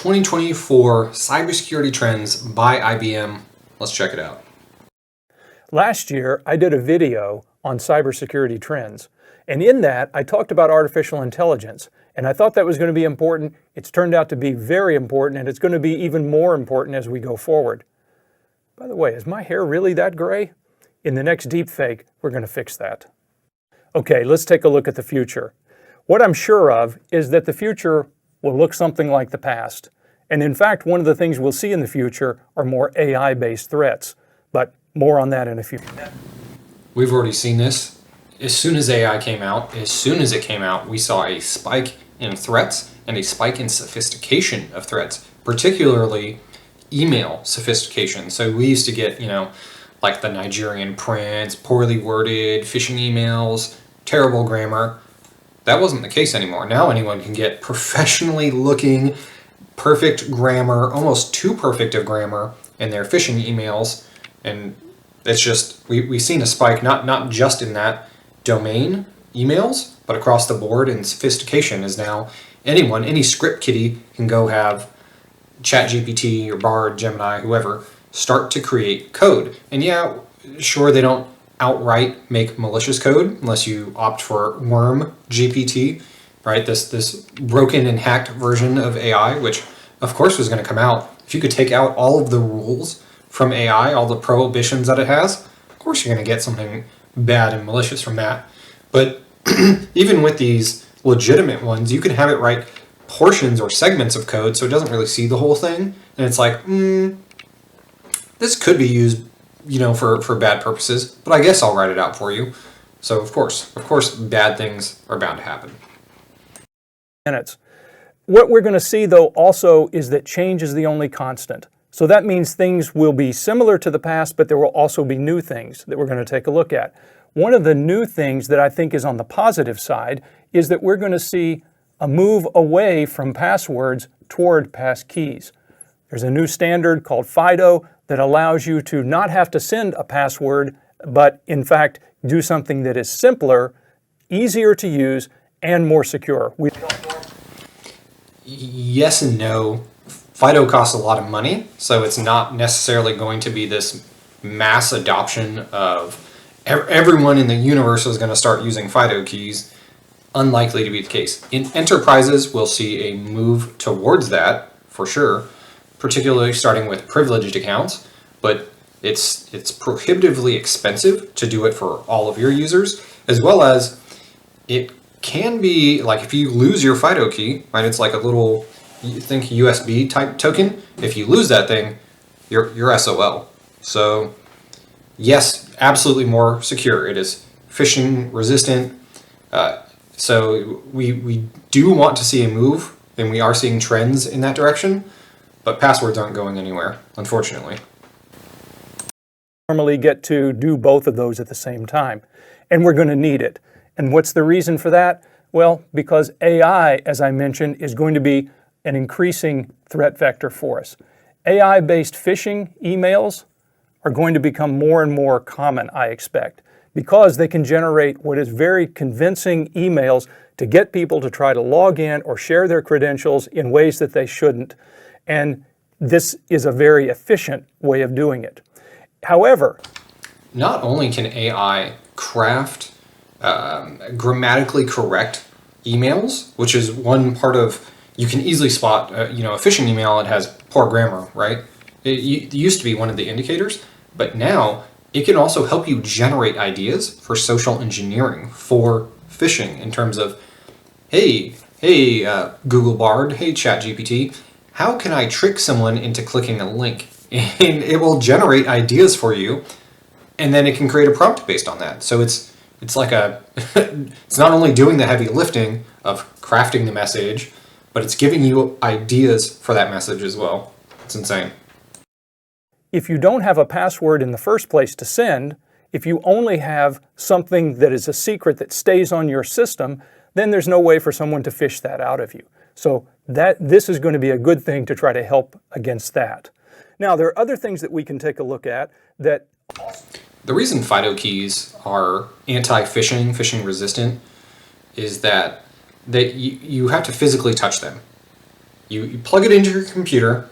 2024 Cybersecurity Trends by IBM. Let's check it out. Last year, I did a video on cybersecurity trends, and in that, I talked about artificial intelligence, and I thought that was going to be important. It's turned out to be very important, and it's going to be even more important as we go forward. By the way, is my hair really that gray? In the next deepfake, we're going to fix that. Okay, let's take a look at the future. What I'm sure of is that the future will look something like the past. And in fact, one of the things we'll see in the future are more AI-based threats. But more on that in a few minutes. We've already seen this. As soon as AI came out, we saw a spike in threats and a spike in sophistication of threats, particularly email sophistication. So we used to get, like the Nigerian prince, poorly worded, phishing emails, terrible grammar. That wasn't the case anymore. Now anyone can get professionally looking, perfect grammar, almost too perfect of grammar in their phishing emails. And it's just, we've seen a spike, not just in that domain emails, but across the board, and sophistication is now anyone, any script kiddie can go have ChatGPT or Bard, Gemini, whoever, start to create code. And yeah, sure, they don't outright make malicious code unless you opt for Worm GPT, right? This broken and hacked version of AI, which of course was going to come out. If you could take out all of the rules from AI, all the prohibitions that it has, of course you're going to get something bad and malicious from that. But even with these legitimate ones, you can have it write portions or segments of code so it doesn't really see the whole thing. And it's like, this could be used for bad purposes, but I guess I'll write it out for you. So of course, bad things are bound to happen. What we're going to see, though, also is that change is the only constant. So that means things will be similar to the past, but there will also be new things that we're going to take a look at. One of the new things that I think is on the positive side is that we're going to see a move away from passwords toward passkeys. There's a new standard called FIDO that allows you to not have to send a password, but in fact do something that is simpler, easier to use, and more secure. Yes and no. FIDO costs a lot of money, so it's not necessarily going to be this mass adoption of everyone in the universe is going to start using FIDO keys. Unlikely to be the case. In enterprises, we'll see a move towards that for sure, particularly starting with privileged accounts, but it's prohibitively expensive to do it for all of your users, as well as it can be like if you lose your FIDO key, right? It's like a little, you think USB type token. If you lose that thing, you're SOL. So yes, absolutely more secure. It is phishing resistant. So we do want to see a move, and we are seeing trends in that direction, but passwords aren't going anywhere, unfortunately. Normally get to do both of those at the same time, and we're going to need it. And what's the reason for that? Well, because AI, as I mentioned, is going to be an increasing threat vector for us. AI-based phishing emails are going to become more and more common, I expect, because they can generate what is very convincing emails to get people to try to log in or share their credentials in ways that they shouldn't. And this is a very efficient way of doing it. However, not only can AI craft grammatically correct emails, which is one part of, you can easily spot, a phishing email, it has poor grammar, right? It used to be one of the indicators, but now it can also help you generate ideas for social engineering, for phishing, in terms of, hey, Google Bard, hey, ChatGPT, how can I trick someone into clicking a link? And it will generate ideas for you, and then it can create a prompt based on that. So it's like it's not only doing the heavy lifting of crafting the message, but it's giving you ideas for that message as well. It's insane. If you don't have a password in the first place to send, if you only have something that is a secret that stays on your system, then there's no way for someone to fish that out of you. So this is going to be a good thing to try to help against that. Now, there are other things that we can take a look at that... The reason FIDO keys are anti-phishing, phishing resistant, is that you have to physically touch them. You plug it into your computer,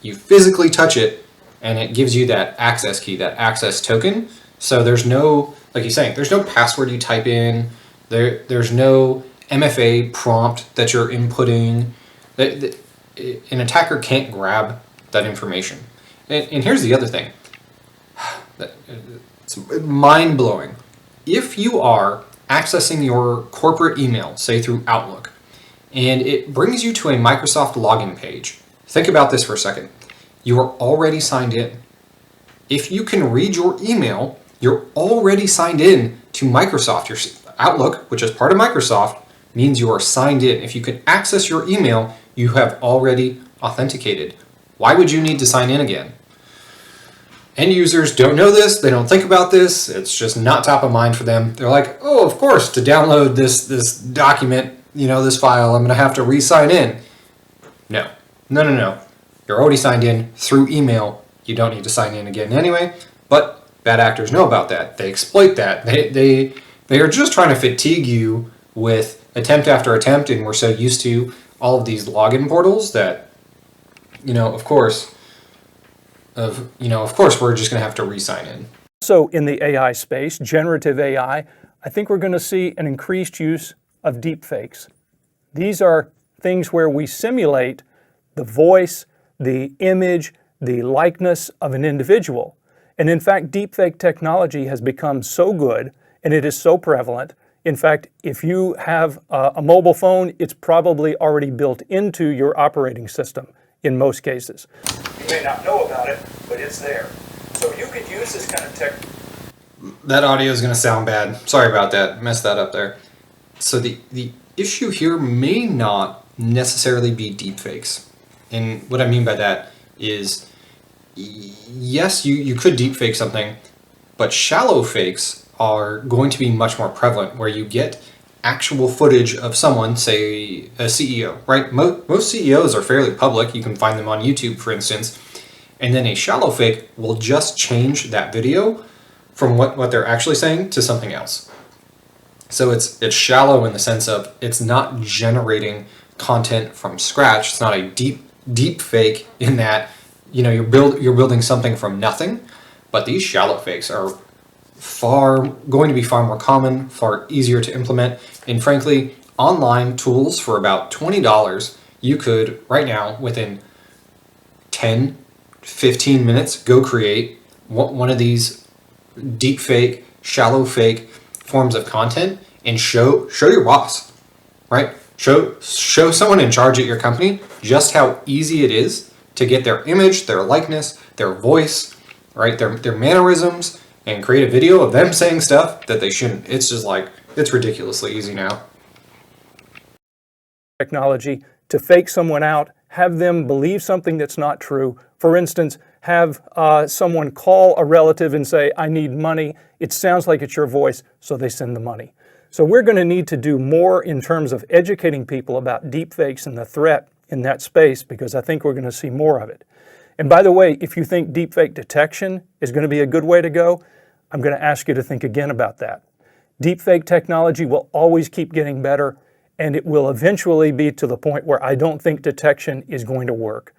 you physically touch it, and it gives you that access key, that access token. So there's no, like you're saying, there's no password you type in. There's no MFA prompt that you're inputting. An attacker can't grab that information. And here's the other thing. It's mind-blowing. If you are accessing your corporate email, say through Outlook, and it brings you to a Microsoft login page, think about this for a second. You are already signed in. If you can read your email, you're already signed in to Microsoft. Your Outlook, which is part of Microsoft, means you are signed in. If you can access your email, you have already authenticated. Why would you need to sign in again? End users don't know this, they don't think about this, it's just not top of mind for them. They're like, oh, of course, to download this document, this file, I'm gonna have to re-sign in. No. You're already signed in through email. You don't need to sign in again anyway, but bad actors know about that. They exploit that. They are just trying to fatigue you with attempt after attempt, and we're so used to all of these login portals that, of course, we're just going to have to re-sign in. So in the AI space, generative AI, I think we're going to see an increased use of deepfakes. These are things where we simulate the voice, the image, the likeness of an individual. And in fact, deepfake technology has become so good and it is so prevalent. In fact, if you have a mobile phone, it's probably already built into your operating system in most cases. You may not know about it, but it's there. So you could use this kind of tech. That audio is going to sound bad. Sorry about that. Messed that up there. So the issue here may not necessarily be deepfakes. And what I mean by that is, yes, you could deepfake something, but shallow fakes are going to be much more prevalent, where you get actual footage of someone, say a CEO, right? Most CEOs are fairly public. You can find them on YouTube, for instance. And then a shallow fake will just change that video from what they're actually saying to something else. So it's shallow in the sense of it's not generating content from scratch. It's not a deep fake in that, you're building something from nothing. But these shallow fakes are going to be far more common, far easier to implement. And frankly, online tools for about $20, you could right now, within 10, 15 minutes, go create one of these deep fake, shallow fake forms of content and show your boss, right? Show someone in charge at your company just how easy it is to get their image, their likeness, their voice, right? Their mannerisms, and create a video of them saying stuff that they shouldn't. It's just it's ridiculously easy now. Technology to fake someone out, have them believe something that's not true. For instance, have someone call a relative and say, I need money. It sounds like it's your voice, so they send the money. So we're going to need to do more in terms of educating people about deepfakes and the threat in that space, because I think we're going to see more of it. And by the way, if you think deepfake detection is going to be a good way to go, I'm going to ask you to think again about that. Deepfake technology will always keep getting better, and it will eventually be to the point where I don't think detection is going to work.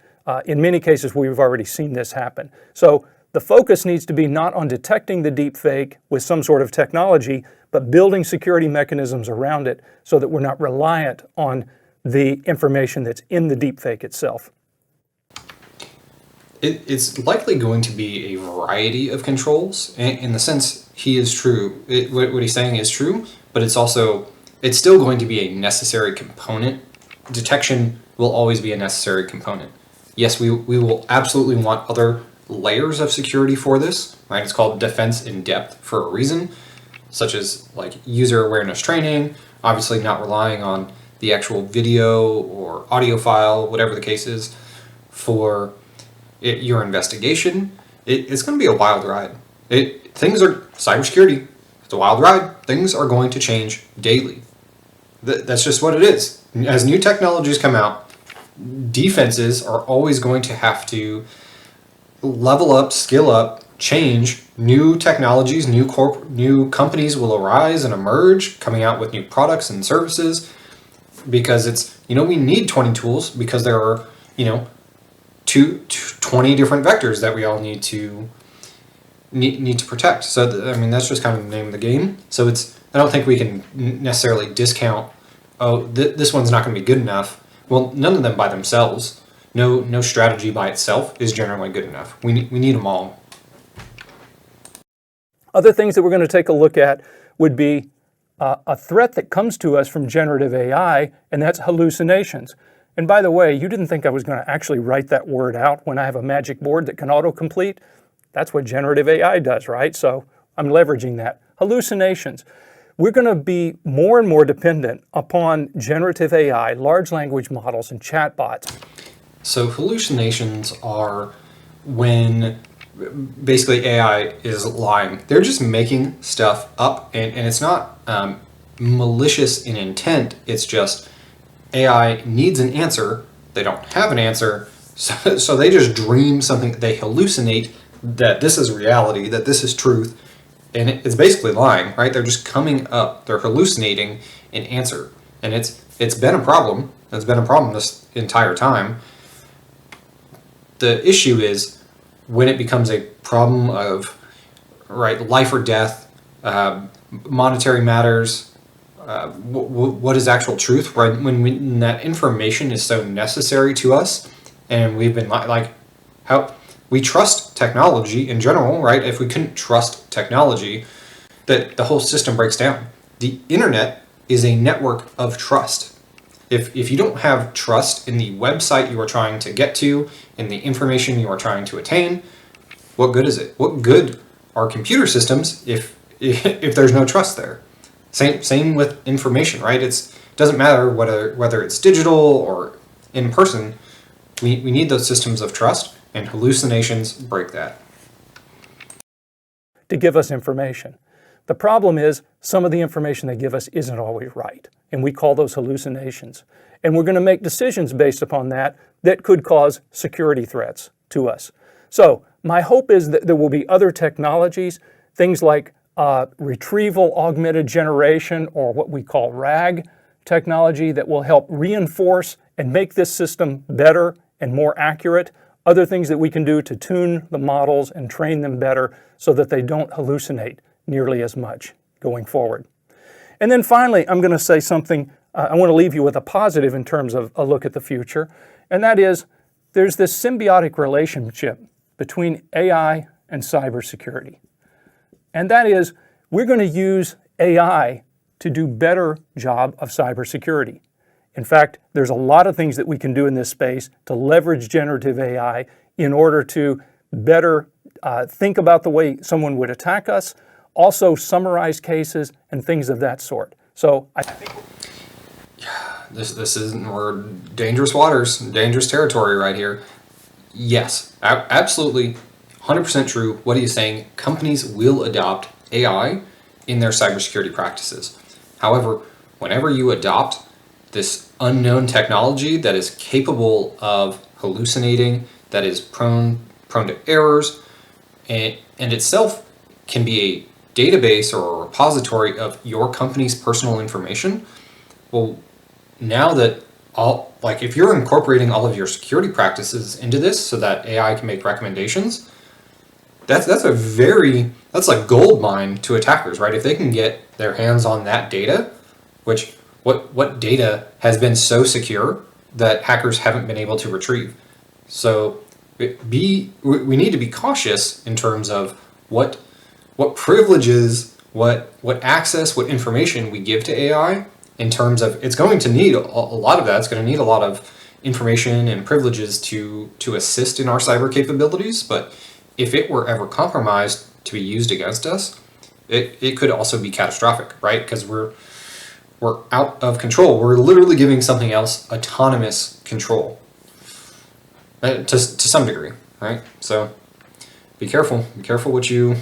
In many cases, we've already seen this happen. So the focus needs to be not on detecting the deepfake with some sort of technology, but building security mechanisms around it so that we're not reliant on the information that's in the deepfake itself. It's likely going to be a variety of controls. In the sense, he is true. What he's saying is true, but it's still going to be a necessary component. Detection will always be a necessary component. Yes, we will absolutely want other layers of security for this, right? It's called defense in depth for a reason, such as user awareness training, obviously not relying on the actual video or audio file, whatever the case is, for your investigation. It's going to be a wild ride. Cybersecurity, it's a wild ride. Things are going to change daily. That's just what it is. As new technologies come out, defenses are always going to have to level up, skill up, change. New technologies, new companies will arise and emerge, coming out with new products and services. because it's, we need 20 tools because there are, 20 different vectors that we all need to protect. So that's just kind of the name of the game. So I don't think we can necessarily discount, this one's not going to be good enough. Well, none of them by themselves. No strategy by itself is generally good enough. We need them all. Other things that we're going to take a look at would be a threat that comes to us from generative AI, and that's hallucinations. And by the way, you didn't think I was going to actually write that word out when I have a magic board that can autocomplete? That's what generative AI does, right? So I'm leveraging that. Hallucinations. We're going to be more and more dependent upon generative AI, large language models, and chatbots. So hallucinations are when basically AI is lying. They're just making stuff up, and it's not malicious in intent. It's just AI needs an answer. They don't have an answer, so they just dream something. They hallucinate that this is reality, that this is truth, and it's basically lying, right? They're just coming up. They're hallucinating an answer, and it's been a problem. It's been a problem this entire time. The issue is when it becomes a problem of life or death, monetary matters, what is actual truth, right? When that information is so necessary to us, and we've been how we trust technology in general, right? If we couldn't trust technology, that the whole system breaks down. The internet is a network of trust. If you don't have trust in the website you are trying to get to, in the information you are trying to attain, what good is it? What good are computer systems if there's no trust there? Same with information, right? It doesn't matter whether it's digital or in person. We need those systems of trust, and hallucinations break that. To give us information. The problem is some of the information they give us isn't always right, and we call those hallucinations. And we're going to make decisions based upon that could cause security threats to us. So my hope is that there will be other technologies, things like retrieval augmented generation, or what we call RAG technology, that will help reinforce and make this system better and more accurate. Other things that we can do to tune the models and train them better so that they don't hallucinate nearly as much going forward. And then finally, I'm going to say something, I want to leave you with a positive in terms of a look at the future, and that is there's this symbiotic relationship between AI and cybersecurity. And that is, we're going to use AI to do better job of cybersecurity. In fact, there's a lot of things that we can do in this space to leverage generative AI in order to better think about the way someone would attack us, also summarize cases and things of that sort. So I think this is we're dangerous waters, dangerous territory right here. Yes, absolutely, 100% true. What are you saying? Companies will adopt AI in their cybersecurity practices. However, whenever you adopt this unknown technology that is capable of hallucinating, that is prone to errors, and itself can be a database or a repository of your company's personal information, well, now that if you're incorporating all of your security practices into this so that AI can make recommendations, that's a gold mine to attackers, right? If they can get their hands on that data, which what data has been so secure that hackers haven't been able to retrieve. So we need to be cautious in terms of what privileges, what access, what information we give to AI, in terms of it's going to need a lot of that. It's going to need a lot of information and privileges to assist in our cyber capabilities. But if it were ever compromised to be used against us, it could also be catastrophic, right? Because we're out of control. We're literally giving something else autonomous control to some degree, right? So be careful. Be careful what you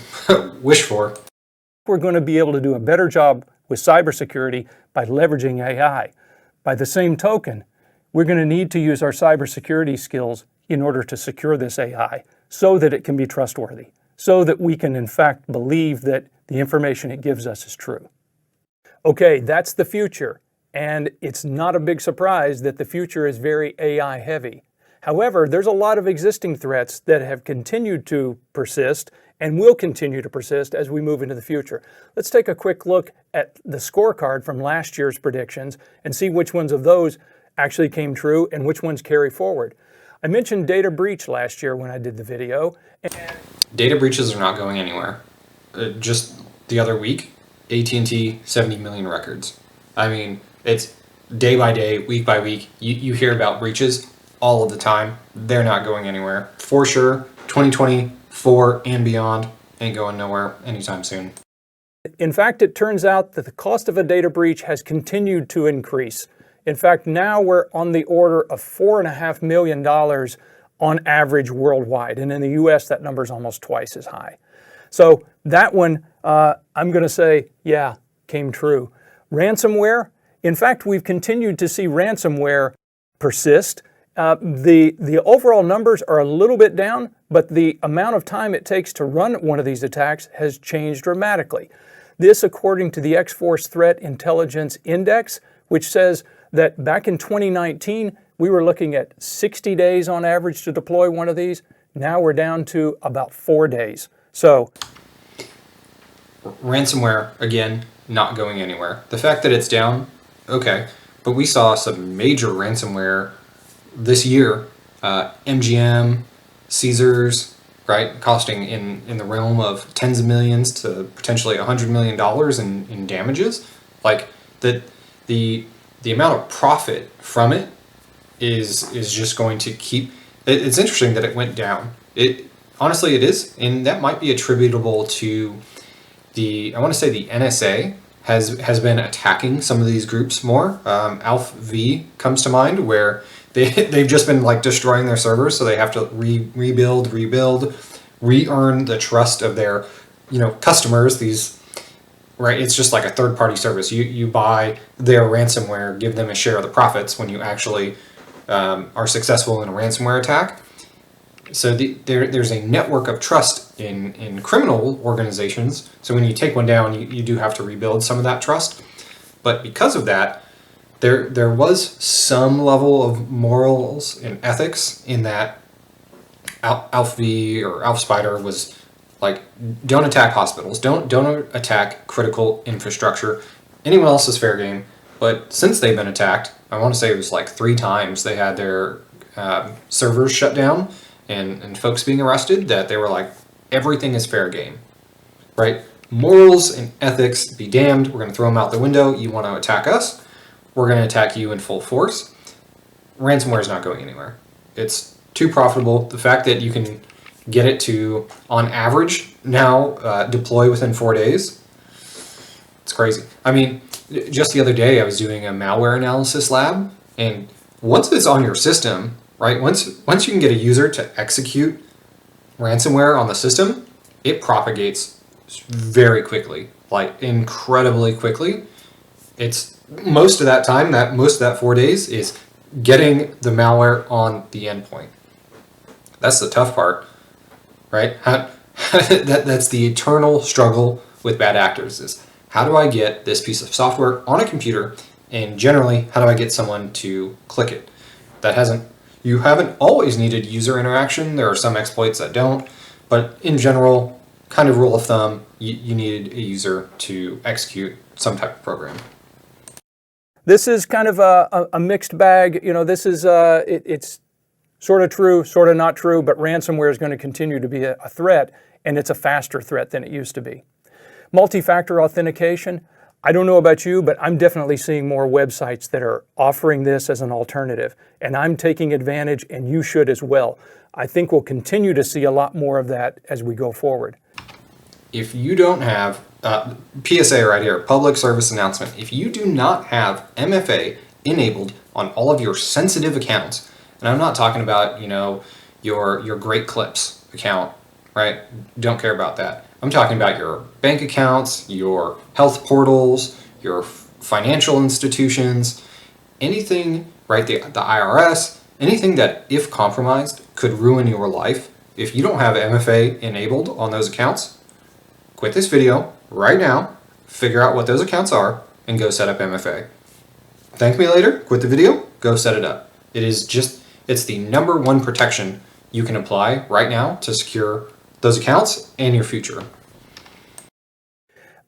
wish for. we're going to be able to do a better job with cybersecurity by leveraging AI. By the same token, we're going to need to use our cybersecurity skills in order to secure this AI so that it can be trustworthy, so that we can in fact believe that the information it gives us is true. Okay, that's the future. and it's not a big surprise that the future is very AI heavy. However, there's a lot of existing threats that have continued to persist and will continue to persist as we move into the future. Let's take a quick look at the scorecard from last year's predictions and see which ones of those actually came true and which ones carry forward. I mentioned data breach last year when I did the video. Data breaches are not going anywhere. Just the other week, AT&T 70 million records. I mean, it's day by day, week by week. You hear about breaches all of the time. They're not going anywhere. For sure, 2024 and beyond ain't going nowhere anytime soon. In fact, it turns out that the cost of a data breach has continued to increase. In fact, now we're on the order of $4.5 million on average worldwide. And in the US, that number is almost twice as high. So that one, I'm going to say, yeah, came true. Ransomware, in fact, we've continued to see ransomware persist. The overall numbers are a little bit down, but the amount of time it takes to run one of these attacks has changed dramatically. This according to the X-Force Threat Intelligence Index, which says that back in 2019, we were looking at 60 days on average to deploy one of these. Now we're down to about 4 days. So, ransomware, again, not going anywhere. The fact that it's down, okay, but we saw some major ransomware this year. MGM, Caesars, right, costing in the realm of tens of millions to potentially $100 million in damages. Like the amount of profit from it is just going to keep. It's interesting that it went down. Honestly, it is, and that might be attributable to I want to say the NSA has been attacking some of these groups more. Alpha V comes to mind, where they've just been like destroying their servers, so they have to rebuild, re-earn the trust of their customers. These, right? It's just like a third-party service. You buy their ransomware, give them a share of the profits when you actually are successful in a ransomware attack. So there's a network of trust in criminal organizations. So when you take one down, you do have to rebuild some of that trust. But because of that, there was some level of morals and ethics in that. Alpha V or Alpha Spider was like, don't attack hospitals, don't attack critical infrastructure. Anyone else is fair game. But since they've been attacked, I want to say it was like 3 times they had their servers shut down and folks being arrested, that they were like, everything is fair game, right? Morals and ethics be damned. We're going to throw them out the window. You want to attack us, we're going to attack you in full force. Ransomware is not going anywhere. It's too profitable. The fact that you can get it to, on average, now deploy within 4 days, it's crazy. I mean, just the other day I was doing a malware analysis lab, and once it's on your system, right, once you can get a user to execute ransomware on the system, it propagates very quickly, like incredibly quickly. It's most of that time, most of that 4 days is getting the malware on the endpoint. That's the tough part, right? That's the eternal struggle with bad actors, is how do I get this piece of software on a computer, and generally, how do I get someone to click it? You haven't always needed user interaction. There are some exploits that don't, but in general, kind of rule of thumb, you needed a user to execute some type of program. this is kind of a mixed bag. This is it's sort of true, sort of not true, but ransomware is going to continue to be a threat, and it's a faster threat than it used to be. Multi-factor authentication, I don't know about you, but I'm definitely seeing more websites that are offering this as an alternative, and I'm taking advantage, and you should as well. I think we'll continue to see a lot more of that as we go forward. If you don't have, PSA right here, public service announcement, if you do not have MFA enabled on all of your sensitive accounts, and I'm not talking about, your Great Clips account, right? Don't care about that. I'm talking about your bank accounts, your health portals, your financial institutions, anything, right? The IRS, anything that, if compromised, could ruin your life. If you don't have MFA enabled on those accounts, quit this video right now, figure out what those accounts are, and go set up MFA. thank me later, quit the video, go set it up. It's the number one protection you can apply right now to secure those accounts and your future.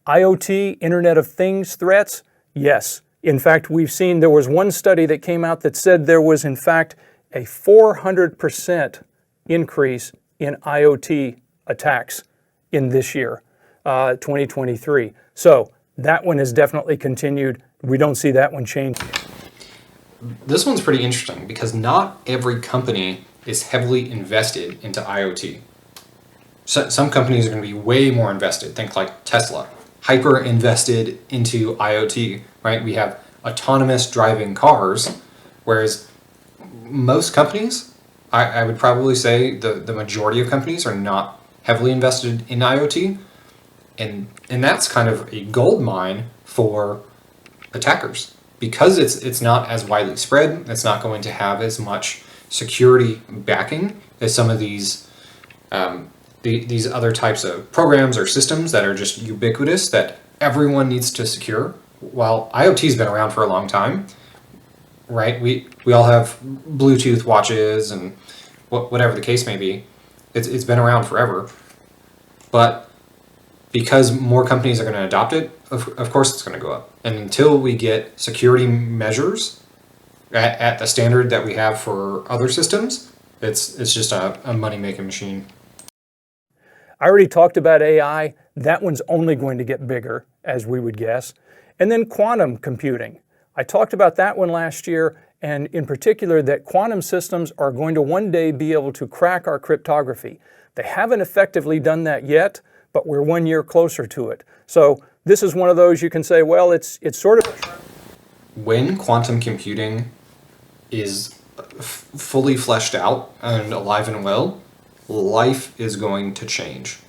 IoT, Internet of Things threats? Yes. In fact, we've seen there was one study that came out that said there was in fact a 400% increase in IoT attacks in this year, 2023. So that one has definitely continued. We don't see that one changing. This one's pretty interesting because not every company is heavily invested into IoT. So, some companies are going to be way more invested. Think like Tesla, hyper invested into IoT, right? We have autonomous driving cars, whereas most companies, I would probably say the majority of companies are not heavily invested in IoT. And that's kind of a gold mine for attackers because it's not as widely spread. It's not going to have as much security backing as some of these other types of programs or systems that are just ubiquitous that everyone needs to secure. While IoT's been around for a long time, right? We all have Bluetooth watches and whatever the case may be. It's been around forever, but because more companies are going to adopt it, of course it's going to go up. And until we get security measures at the standard that we have for other systems, it's just a money-making machine. I already talked about AI. That one's only going to get bigger, as we would guess. And then quantum computing. I talked about that one last year, and in particular that quantum systems are going to one day be able to crack our cryptography. They haven't effectively done that yet, but we're 1 year closer to it. So this is one of those you can say, well, it's sort of... When quantum computing is fully fleshed out and alive and well, life is going to change.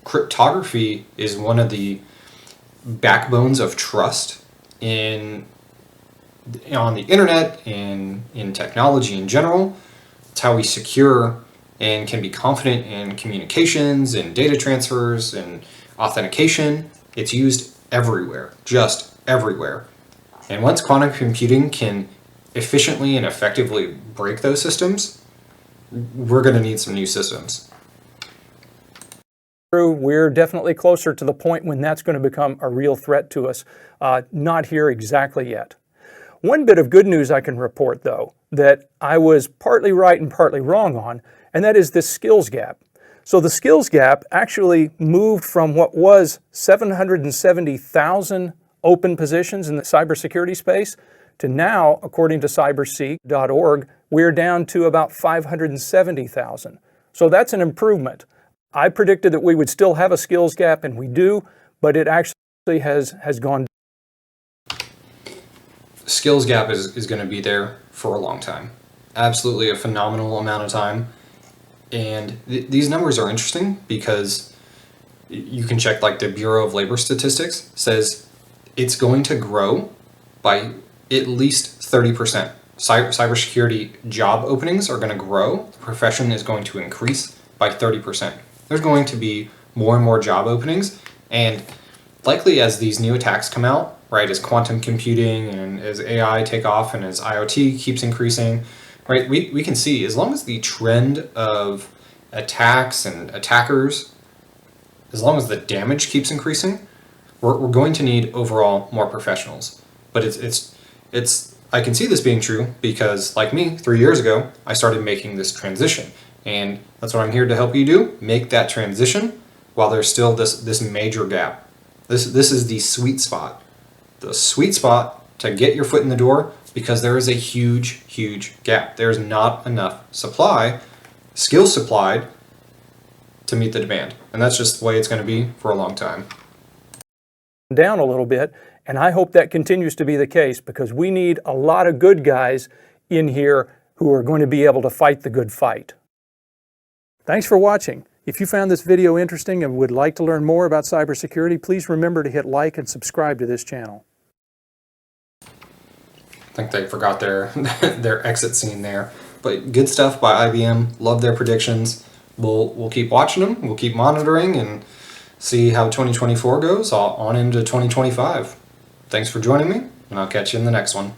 Cryptography is one of the backbones of trust on the internet and in technology in general. It's how we secure and can be confident in communications and data transfers and authentication. It's used everywhere, just everywhere. And once quantum computing can efficiently and effectively break those systems, we're going to need some new systems. We're definitely closer to the point when that's going to become a real threat to us. Not here exactly yet. One bit of good news I can report, though, that I was partly right and partly wrong on, and that is this skills gap. So the skills gap actually moved from what was 770,000 open positions in the cybersecurity space to now, according to cyberseek.org, we're down to about 570,000. So that's an improvement. I predicted that we would still have a skills gap, and we do, but it actually has gone down. Skills gap is going to be there for a long time. Absolutely a phenomenal amount of time. And these numbers are interesting because you can check, like the Bureau of Labor Statistics says it's going to grow by at least 30%. Cybersecurity job openings are going to grow. The profession is going to increase by 30%. There's going to be more and more job openings, and likely as these new attacks come out, right, as quantum computing and as AI take off and as IoT keeps increasing, right, we can see as long as the trend of attacks and attackers, as long as the damage keeps increasing, we're going to need overall more professionals. But it's I can see this being true because, like me, 3 years ago, I started making this transition. And that's what I'm here to help you do, make that transition while there's still this major gap. This is the sweet spot. The sweet spot to get your foot in the door because there is a huge gap. There's not enough supply, skills supplied, to meet the demand. And that's just the way it's going to be for a long time. Down a little bit, and I hope that continues to be the case because we need a lot of good guys in here who are going to be able to fight the good fight. Thanks for watching. If you found this video interesting and would like to learn more about cybersecurity, please remember to hit like and subscribe to this channel. I think they forgot their exit scene there. But good stuff by IBM. Love their predictions. We'll keep watching them. We'll keep monitoring and see how 2024 goes on into 2025. Thanks for joining me. and I'll catch you in the next one.